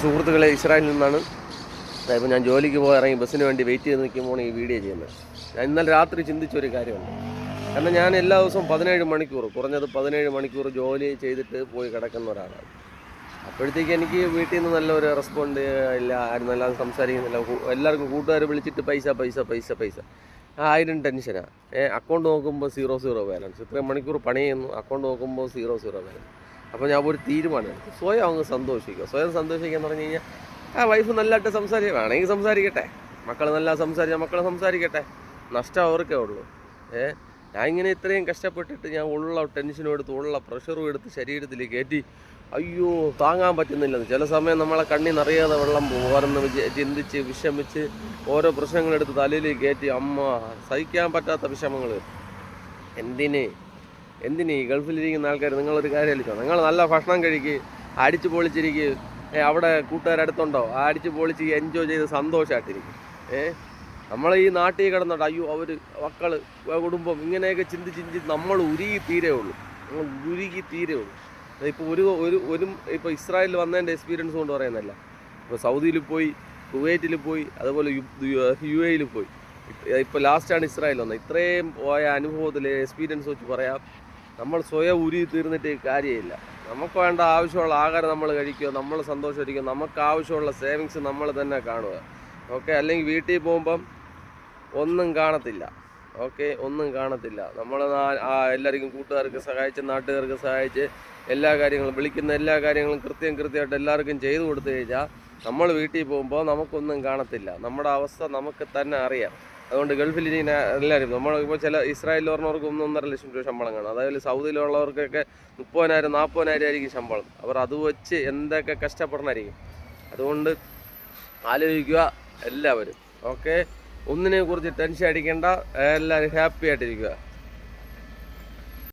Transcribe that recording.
സുഹൃത്തുക്കളെ, ഇസ്രായേലിൽ നിന്നാണ്. ഇപ്പോൾ ഞാൻ ജോലിക്ക് പോയി ഇറങ്ങി ബസ്സിന് വേണ്ടി വെയിറ്റ് ചെയ്ത് നിൽക്കുമ്പോൾ ഈ വീഡിയോ ചെയ്യുന്നത്. ഞാൻ ഇന്നലെ രാത്രി ചിന്തിച്ചൊരു കാര്യമുണ്ട്. കാരണം ഞാൻ എല്ലാ ദിവസവും 17 മണിക്കൂർ, കുറഞ്ഞത് 17 മണിക്കൂർ ജോലി ചെയ്തിട്ട് പോയി കിടക്കുന്ന ഒരാളാണ്. അപ്പോഴത്തേക്ക് എനിക്ക് വീട്ടിൽ നിന്ന് നല്ലൊരു റെസ്പോണ്ട് ഇല്ല, ആരും നല്ലത് സംസാരിക്കുന്നില്ല. എല്ലാവർക്കും കൂട്ടുകാർ വിളിച്ചിട്ട് പൈസ പൈസ പൈസ പൈസ, 1000 ടെൻഷനാണ്. അക്കൗണ്ട് നോക്കുമ്പോൾ 0 ബാലൻസ്. ഇത്രയും മണിക്കൂർ പണി ചെയ്യുന്നു, അക്കൗണ്ട് നോക്കുമ്പോൾ 0 ബാലൻസ്. അപ്പോൾ ഞാൻ ഒരു തീരുമാനമെടുത്തു, സ്വയം അങ്ങ് സന്തോഷിക്കുക. സ്വയം സന്തോഷിക്കുക എന്ന് പറഞ്ഞു കഴിഞ്ഞാൽ, വൈഫ് നല്ലതായിട്ട് സംസാരിക്കുക, വേണമെങ്കിൽ സംസാരിക്കട്ടെ, മക്കൾ നല്ല സംസാരിച്ചാൽ മക്കൾ സംസാരിക്കട്ടെ, നഷ്ടം അവർക്കേ ഉള്ളൂ. ഞാൻ ഇങ്ങനെ ഇത്രയും കഷ്ടപ്പെട്ടിട്ട് ഞാൻ ഉള്ള ടെൻഷനും എടുത്ത് ഉള്ള പ്രഷറും എടുത്ത് ശരീരത്തിൽ കയറ്റി, അയ്യോ താങ്ങാൻ പറ്റുന്നില്ലെന്ന്. ചില സമയം നമ്മളെ കണ്ണി നിറയാതെ വെള്ളം പോരെന്ന് ചിന്തിച്ച് വിഷമിച്ച് ഓരോ പ്രശ്നങ്ങളെടുത്ത് തലയിലേക്ക് കയറ്റി സഹിക്കാൻ പറ്റാത്ത വിഷമങ്ങൾ. എന്തിന് ഈ ഗൾഫിലിരിക്കുന്ന ആൾക്കാർ നിങ്ങളൊരു കാര്യം അല്ലിച്ചോ, നിങ്ങൾ നല്ല ഭക്ഷണം കഴിക്കുക, അടിച്ചു പൊളിച്ചിരിക്കുക, അവിടെ കൂട്ടുകാരടുത്തുണ്ടോ, അടിച്ചു പൊളിച്ച് എൻജോയ് ചെയ്ത് സന്തോഷമായിട്ടിരിക്കും. നമ്മൾ ഈ നാട്ടിൽ കിടന്നിട്ട് അയ്യോ അവർ മക്കൾ കുടുംബം ഇങ്ങനെയൊക്കെ ചിന്തിച്ച് നമ്മൾ ഉരുകി തീരേ ഉള്ളൂ. ഇപ്പോൾ ഇപ്പോൾ ഇസ്രായേലിൽ വന്നതിൻ്റെ എക്സ്പീരിയൻസ് കൊണ്ട് പറയുന്നതല്ല. ഇപ്പോൾ സൗദിയിൽ പോയി, കുവൈറ്റിൽ പോയി, അതുപോലെ UAE പോയി, ഇപ്പോൾ ലാസ്റ്റാണ് ഇസ്രായേൽ വന്നത്. ഇത്രയും പോയ അനുഭവത്തിൽ എക്സ്പീരിയൻസ് വെച്ച് പറയാം, നമ്മൾ സ്വയം ഉരുകി തീർന്നിട്ട് കാര്യമില്ല. നമുക്ക് വേണ്ട ആവശ്യമുള്ള ആഹാരം നമ്മൾ കഴിക്കുക, നമ്മൾ സന്തോഷമായിരിക്കുക, നമുക്ക് ആവശ്യമുള്ള സേവിങ്സ് നമ്മൾ തന്നെ കാണുക. അല്ലെങ്കിൽ വീട്ടിൽ പോകുമ്പം ഒന്നും കാണത്തില്ല. ഒന്നും കാണത്തില്ല. നമ്മൾ എല്ലാവർക്കും കൂട്ടുകാർക്ക് സഹായിച്ച്, നാട്ടുകാർക്ക് സഹായിച്ച്, എല്ലാ കാര്യങ്ങളും വിളിക്കുന്ന എല്ലാ കാര്യങ്ങളും കൃത്യമായിട്ട് എല്ലാവർക്കും ചെയ്തു കൊടുത്തു കഴിഞ്ഞാൽ നമ്മൾ വീട്ടിൽ പോകുമ്പോൾ നമുക്കൊന്നും കാണത്തില്ല. നമ്മുടെ അവസ്ഥ നമുക്ക് തന്നെ അറിയാം. അതുകൊണ്ട് ഗൾഫിലിരിക്കുന്ന എല്ലാവരും, നമ്മളിപ്പോൾ ചില ഇസ്രായേലിൽ പറഞ്ഞവർക്ക് 1.5 ലക്ഷം രൂപ ശമ്പളം കാണും. അതായത് സൗദിയിലുള്ളവർക്കൊക്കെ 30,000 40,000 ആയിരിക്കും ശമ്പളം. അവർ അത് വെച്ച് എന്തൊക്കെ കഷ്ടപ്പെടണമായിരിക്കും. അതുകൊണ്ട് ആലോചിക്കുക എല്ലാവരും. ഒന്നിനെ കുറിച്ച് ടെൻഷൻ അടിക്കേണ്ട, എല്ലാവരും ഹാപ്പി ആയിട്ടിരിക്കുക.